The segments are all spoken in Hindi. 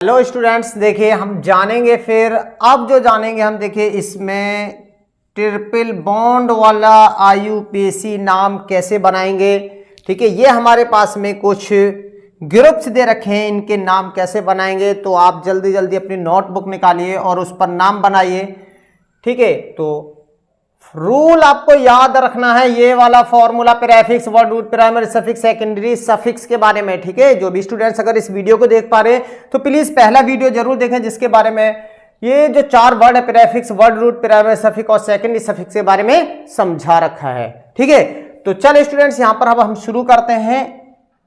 हेलो स्टूडेंट्स, देखिए हम जानेंगे फिर अब जो जानेंगे हम देखिए इसमें ट्रिपल बॉन्ड वाला आईयूपीएसी नाम कैसे बनाएंगे। ठीक है, ये हमारे पास में कुछ ग्रुप्स दे रखे हैं, इनके नाम कैसे बनाएंगे। तो आप जल्दी जल्दी अपनी नोटबुक निकालिए और उस पर नाम बनाइए। ठीक है, तो रूल आपको याद रखना है ये वाला formula prefix, word root, primary suffix, secondary suffix के बारे में। ठीक है, जो भी स्टूडेंट्स अगर इस वीडियो को देख पा रहे हैं तो प्लीज पहला वीडियो जरूर देखें, जिसके बारे में ये जो चार वर्ड है prefix, word root, primary suffix और सेकेंडरी सफिक्स के बारे में समझा रखा है। ठीक है, तो चल स्टूडेंट्स यहां पर अब हम शुरू करते हैं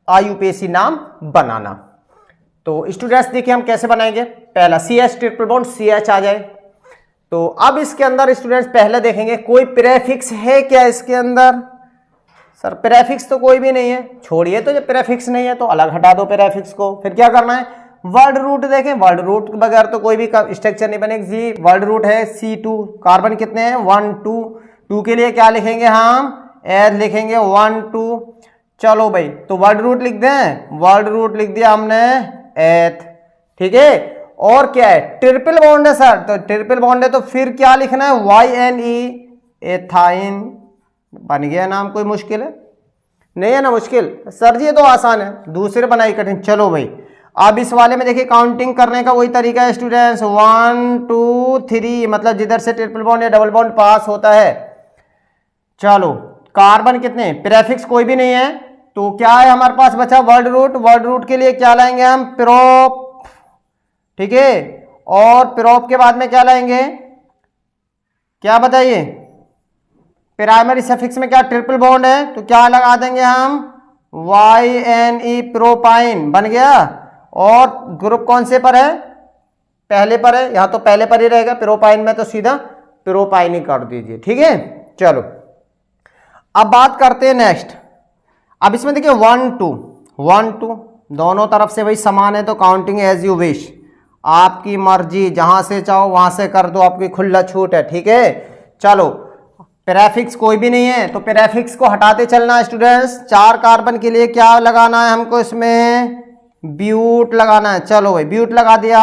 आईयूपीएसी नाम बनाना। तो स्टूडेंट्स देखिए हम कैसे बनाएंगे। पहला CH ट्रिपल बॉन्ड, CH आ जाए। तो अब इसके अंदर स्टूडेंट्स पहले देखेंगे कोई प्रीफिक्स है क्या इसके अंदर। सर प्रीफिक्स तो कोई भी नहीं है, छोड़िए। तो जब प्रीफिक्स नहीं है तो अलग हटा दो प्रीफिक्स को। फिर क्या करना है, वर्ड रूट देखें। वर्ड रूट के बगैर तो कोई भी स्ट्रक्चर नहीं बनेगा। जी वर्ड रूट है C2, कार्बन कितने हैं 1 2, 2 के लिए क्या लिखेंगे हम, एच लिखेंगे 1 2। चलो भाई, तो वर्ड रूट लिख दें, वर्ड रूट लिख दिया हमने एथ। ठीक है, और क्या है, ट्रिपल बॉन्ड है सर, तो ट्रिपल बॉन्ड है तो फिर क्या लिखना है YNE, एथाइन। बन गया नाम, कोई मुश्किल है नहीं है ना मुश्किल सर जी, ये तो आसान है, दूसरे बनाई कठिन। चलो भाई, अब इस वाले में देखिए काउंटिंग करने का वही तरीका है स्टूडेंट्स, 1 2 3, मतलब जिधर से ट्रिपल बॉन्ड या डबल बॉन्ड पास होता है। चलो कार्बन कितने, प्रीफिक्स कोई भी नहीं है, तो क्या है हमारे पास बचा वर्ड रूट। वर्ड रूट के लिए क्या लाएंगे हम, प्रोप। ठीक है, और प्रोप के बाद में क्या लाएंगे, क्या बताइए, प्राइमरी सफिक्स में क्या ट्रिपल बॉन्ड है तो क्या लगा देंगे हम YNE, प्रोपाइन। बन गया। और ग्रुप कौन से पर है, पहले पर है, यहां तो पहले पर ही रहेगा। प्रोपाइन में तो सीधा प्रोपाइन ही कर दीजिए। ठीक है, चलो अब बात करते हैं नेक्स्ट। अब इसमें देखिए 1 2 1 2 दोनों तरफ से वही समान है, तो काउंटिंग एज यू विश, आपकी मर्जी, जहां से चाहो वहां से कर दो, आपकी खुला छूट है। ठीक है, चलो प्रीफिक्स कोई भी नहीं है तो प्रीफिक्स को हटाते चलना है स्टूडेंट्स। 4 कार्बन के लिए क्या लगाना है हमको, इसमें ब्यूट लगाना है। चलो भाई ब्यूट लगा दिया।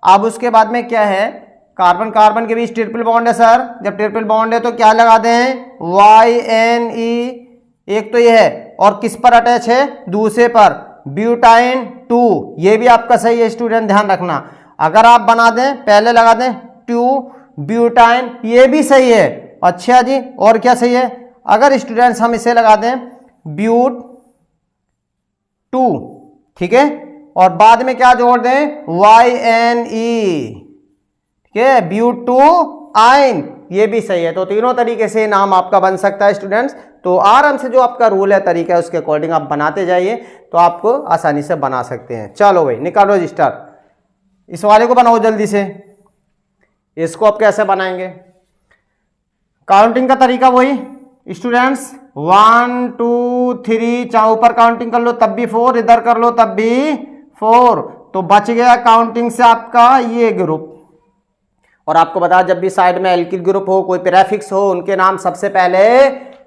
अब उसके बाद में क्या है, कार्बन कार्बन के बीच ट्रिपल बॉन्ड है सर, जब ट्रिपल बॉन्ड है तो क्या लगा दें YNE, एक तो ये है, और किस पर अटैच है, दूसरे पर, ब्यूटाइन 2। ये भी आपका सही है स्टूडेंट, ध्यान रखना। अगर आप बना दें पहले लगा दें 2 ब्यूटाइन, ये भी सही है। अच्छा जी, और क्या सही है, अगर स्टूडेंट्स हम इसे लगा दें ब्यूट 2, ठीक है, और बाद में क्या जोड़ दें YNE, ठीक है, ब्यूट 2 आइन, ये भी सही है। तो तीनों तरीके से नाम आपका बन सकता है स्टूडेंट्स। तो आराम से जो आपका रूल है, तरीका है, उसके अकॉर्डिंग आप बनाते जाइए तो आपको आसानी से बना सकते हैं। चलो भाई निकालो रजिस्टर, इस वाले को बनाओ जल्दी से। इसको आप कैसे बनाएंगे, काउंटिंग का तरीका वही स्टूडेंट्स, 1 2 3, चाहे ऊपर काउंटिंग कर लो तब भी 4, इधर कर लो तब भी 4, तो बच गया काउंटिंग से आपका ये ग्रुप। और आपको बता, जब भी साइड में एल्किल ग्रुप हो, कोई प्रीफिक्स हो, उनके नाम सबसे पहले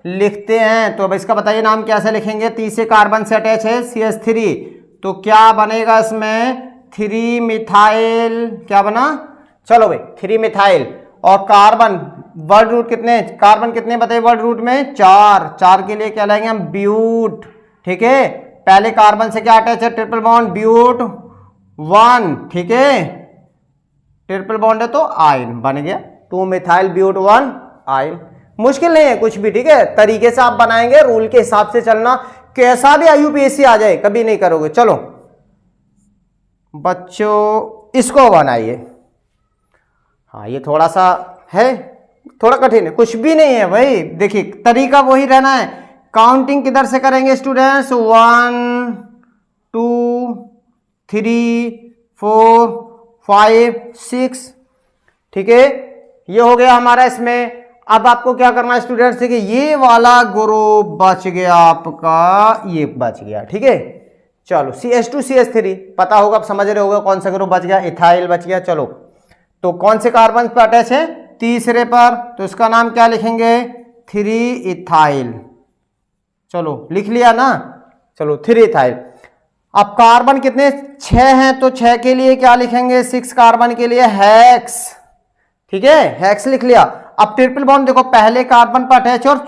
लिखते हैं। तो अब इसका बताइए नाम कैसे लिखेंगे, तीसरे कार्बन से अटैच है CH3, तो क्या बनेगा इसमें 3 मिथाइल, क्या बना, चलो भाई 3 मिथाइल। और कार्बन वर्ड रूट कितने, कार्बन कितने बताइए वर्ड रूट में 4, 4 के लिए क्या लाएंगे हम ब्यूट। ठीक है, पहले कार्बन से क्या अटैच है ट्रिपल बॉन्ड, ब्यूट 1, ठीक है, ट्रिपल बॉन्ड है तो आयन बन गया 2 मिथाइल ब्यूट 1 आयन। मुश्किल नहीं है कुछ भी। ठीक है, तरीके से आप बनाएंगे, रूल के हिसाब से चलना, कैसा भी आईयूपीएसी आ जाए कभी नहीं करोगे। चलो बच्चों इसको बनाइए। हाँ ये थोड़ा सा है, थोड़ा कठिन है, कुछ भी नहीं है भाई। देखिए तरीका वही रहना है। काउंटिंग किधर से करेंगे स्टूडेंट्स, 1 2 3 4 5 6, ठीक है, ये हो गया हमारा इसमें। अब आपको क्या करना है स्टूडेंट्स, देखिए ये वाला ग्रुप बच गया आपका, ये बच गया। ठीक है, चलो CH2 CH3 पता होगा, आप समझ रहे होगा कौन सा ग्रुप बच गया, इथाइल बच गया। चलो तो कौन से कार्बन पर अटैच है, तीसरे पर, तो इसका नाम क्या लिखेंगे 3 इथाइल। चलो लिख लिया ना, चलो 3 इथाइल। अब कार्बन कितने 6 हैं, तो 6 के लिए क्या लिखेंगे, 6 कार्बन के लिए हेक्स, ठीक है, हेक्स लिख लिया। अब ट्रिपल बॉन्ड देखो पहले कार्बन पर अटैच और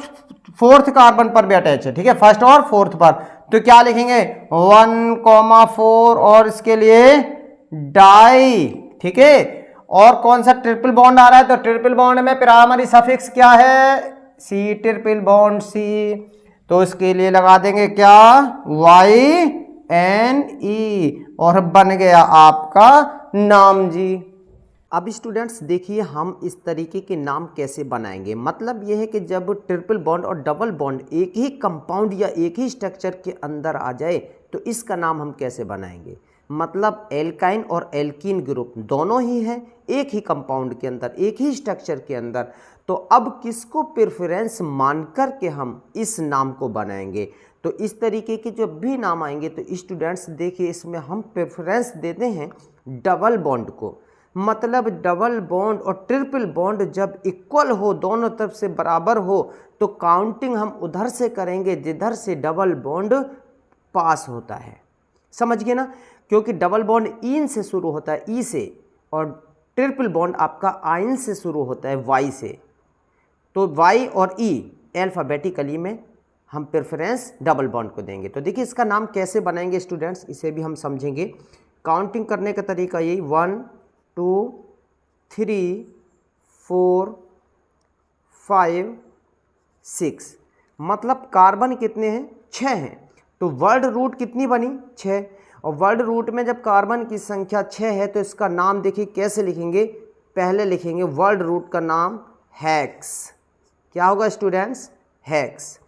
फोर्थ कार्बन पर भी अटैच है, ठीक है, फर्स्ट और फोर्थ पर, तो क्या लिखेंगे 1,4 और इसके लिए डाई, ठीक है। और कौन सा ट्रिपल बॉन्ड आ रहा है, तो ट्रिपल बॉन्ड में प्राइमरी सफिक्स क्या है, सी, ट्रिपल बॉन्ड सी, तो इसके लिए लगा देंगे क्या YNE और बन गया आपका नाम जी। अब स्टूडेंट्स देखिए हम इस तरीके के नाम कैसे बनाएंगे, मतलब यह है कि जब ट्रिपल बॉन्ड और डबल बॉन्ड एक ही कंपाउंड या एक ही स्ट्रक्चर के अंदर आ जाए तो इसका नाम हम कैसे बनाएंगे। मतलब एल्काइन और एल्कीन ग्रुप दोनों ही हैं एक ही कंपाउंड के अंदर, एक ही स्ट्रक्चर के अंदर, तो अब किसको प्रेफरेंस मानकर के हम इस नाम को बनाएंगे। तो इस तरीके के जब भी नाम आएंगे तो स्टूडेंट्स देखिए इसमें हम प्रेफरेंस देते हैं डबल बॉन्ड को, मतलब डबल बॉन्ड और ट्रिपल बॉन्ड जब इक्वल हो, दोनों तरफ से बराबर हो, तो काउंटिंग हम उधर से करेंगे जिधर से डबल बॉन्ड पास होता है, समझ गए ना, क्योंकि डबल बॉन्ड इन से शुरू होता है ई से, और ट्रिपल बॉन्ड आपका आइन से शुरू होता है वाई से, तो वाई और ई अल्फाबेटिकली में हम प्रेफरेंस डबल बॉन्ड को देंगे। तो देखिए इसका नाम कैसे बनाएंगे स्टूडेंट्स, इसे भी हम समझेंगे। काउंटिंग करने का तरीका यही 1 2 3 4 5 6, मतलब कार्बन कितने हैं 6 हैं, तो वर्ड रूट कितनी बनी 6, और वर्ड रूट में जब कार्बन की संख्या 6 है तो इसका नाम देखिए कैसे लिखेंगे, पहले लिखेंगे वर्ड रूट का नाम हेक्स, क्या होगा स्टूडेंट्स हेक्स।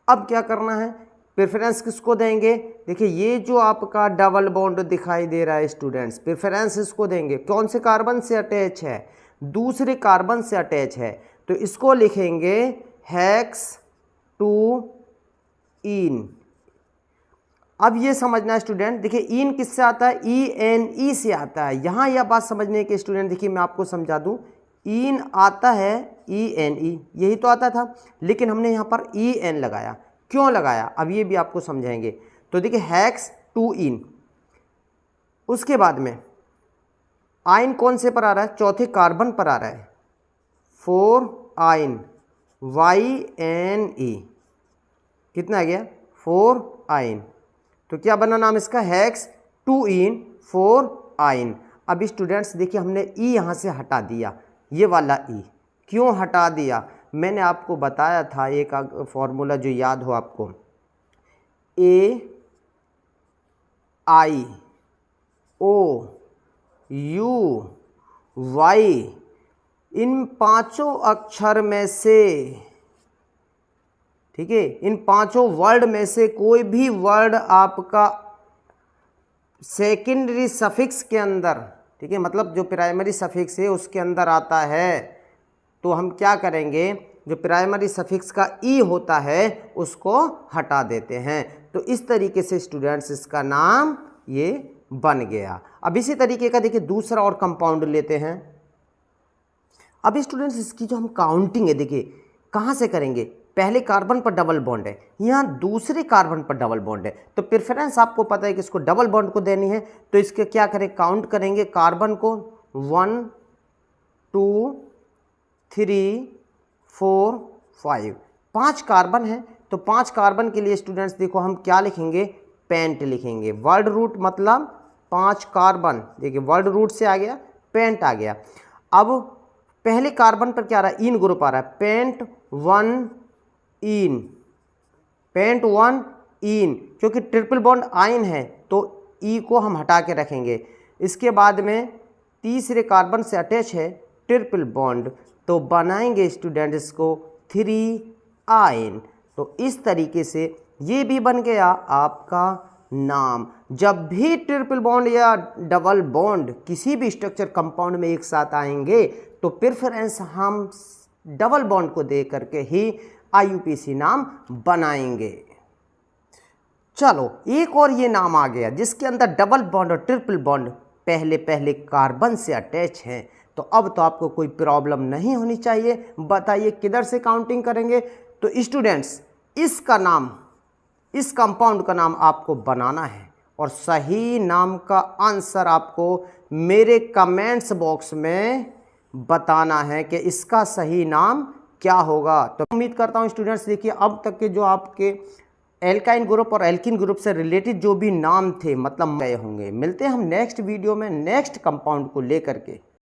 अब क्या करना है, प्रेफरेंस किसको देंगे, देखिए ये जो आपका डबल बॉन्ड दिखाई दे रहा है स्टूडेंट्स, प्रेफरेंस इसको देंगे, कौन से कार्बन से अटैच है, दूसरे कार्बन से अटैच है, तो इसको लिखेंगे हेक्स 2 इन। अब ये समझना है स्टूडेंट, देखिए इन किससे आता है, ENE से आता है। यहाँ यह बात समझने के स्टूडेंट देखिए मैं आपको समझा दूँ, इन आता है ENE, यही तो आता था, लेकिन हमने यहाँ पर EN लगाया, क्यों लगाया अब ये भी आपको समझाएंगे। तो देखिए हेक्स 2 इन, उसके बाद में आइन कौन से पर आ रहा है, चौथे कार्बन पर आ रहा है 4 आइन YNE, कितना आ गया 4 आइन, तो क्या बना नाम इसका हेक्स 2 इन 4 आइन। अब स्टूडेंट्स देखिए हमने ई यहाँ से हटा दिया, ये वाला ई क्यों हटा दिया, मैंने आपको बताया था एक फॉर्मूला जो याद हो आपको, AIOUY, इन पांचों अक्षर में से, ठीक है, इन पांचों वर्ड में से कोई भी वर्ड आपका सेकेंडरी सफिक्स के अंदर, ठीक है, मतलब जो प्राइमरी सफिक्स है उसके अंदर आता है, तो हम क्या करेंगे, जो प्राइमरी सफिक्स का ई होता है उसको हटा देते हैं। तो इस तरीके से स्टूडेंट्स इसका नाम ये बन गया। अब इसी तरीके का देखिए दूसरा और कंपाउंड लेते हैं। अब स्टूडेंट्स इसकी जो हम काउंटिंग है देखिए कहाँ से करेंगे, पहले कार्बन पर डबल बॉन्ड है, यहाँ दूसरे कार्बन पर डबल बॉन्ड है, तो प्रेफरेंस आपको पता है कि इसको डबल बॉन्ड को देनी है, तो इसके क्या करें, काउंट करेंगे कार्बन को 1 2 3 4 5, 5 कार्बन है, तो 5 कार्बन के लिए स्टूडेंट्स देखो हम क्या लिखेंगे, पेंट लिखेंगे, वर्ड रूट मतलब 5 कार्बन, देखिए वर्ड रूट से आ गया पेंट आ गया। अब पहले कार्बन पर क्या आ रहा है, इन ग्रुप आ रहा है, पेंट 1 इन, पेंट 1 इन, क्योंकि ट्रिपल बॉन्ड आइन है तो ई को हम हटा के रखेंगे। इसके बाद में तीसरे कार्बन से अटैच है ट्रिपल बॉन्ड, तो बनाएंगे स्टूडेंट इसको 3 आइन। तो इस तरीके से ये भी बन गया आपका नाम। जब भी ट्रिपल बॉन्ड या डबल बॉन्ड किसी भी स्ट्रक्चर कंपाउंड में एक साथ आएंगे तो प्रेफरेंस हम डबल बॉन्ड को दे करके ही IUPAC नाम बनाएंगे। चलो एक और ये नाम आ गया जिसके अंदर डबल बॉन्ड और ट्रिपल बॉन्ड पहले पहले कार्बन से अटैच हैं, तो अब तो आपको कोई प्रॉब्लम नहीं होनी चाहिए। बताइए किधर से काउंटिंग करेंगे, तो स्टूडेंट्स इसका नाम, इस कंपाउंड का नाम आपको बनाना है और सही नाम का आंसर आपको मेरे कमेंट्स बॉक्स में बताना है कि इसका सही नाम क्या होगा। तो उम्मीद करता हूं स्टूडेंट्स, देखिए अब तक के जो आपके एल्काइन ग्रुप और एल्किन ग्रुप से रिलेटेड जो भी नाम थे मतलब गए होंगे। मिलते हैं हम नेक्स्ट वीडियो में नेक्स्ट कंपाउंड को लेकर के।